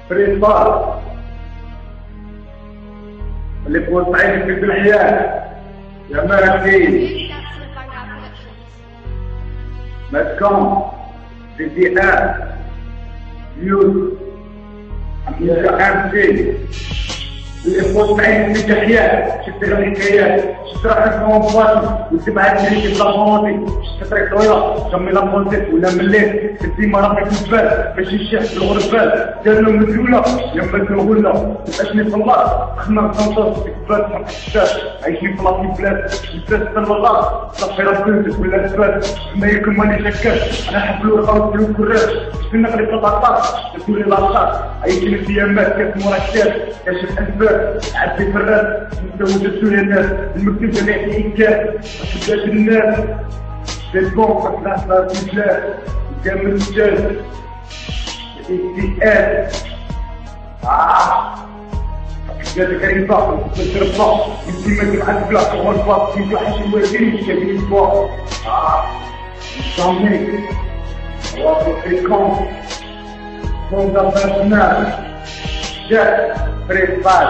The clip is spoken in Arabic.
بريطار اللي بوسط عينك في الحياة يا ماكين ماتكم فيديوهات نيوز متحمسين اللي بوسط عينك في الحياة شفت غير الحكايات شفت راح نسمعهم بواطن وتبعت لي في بلاصونتي شفت طريق طويلة كمي لابونتيك ولا مليت ديما راك تنفال ماشي الشيخ في الغربال دارلو مزولة يما الغلة مبقاشني في الله خدمة بطنطاس تكبات حق الشاش عايشني في لاطي بلاد الناس تنبغاط صافي راه بنتك ولا تبات ما يكون ماني شكاش انا نحب الورقة ونسلو كراش شفت نقلب لطاطات تقولي لاطات عايشني في يامات كاس مركز كاشف انفاس عدي في الراس متزوج الدنيا الناس المكتب جميع الإنكاس متبداش الناس بالبون فتح صار تجاه كامل الرجال الاكتئاب جاتك كريم صاحبي تشرب صاحبي انتي ما تبعت بلاك تغول فاك انتي وحش الوالدين مش كابين فاك جامي واقف في الكون فوق البرسوناج جات بريفال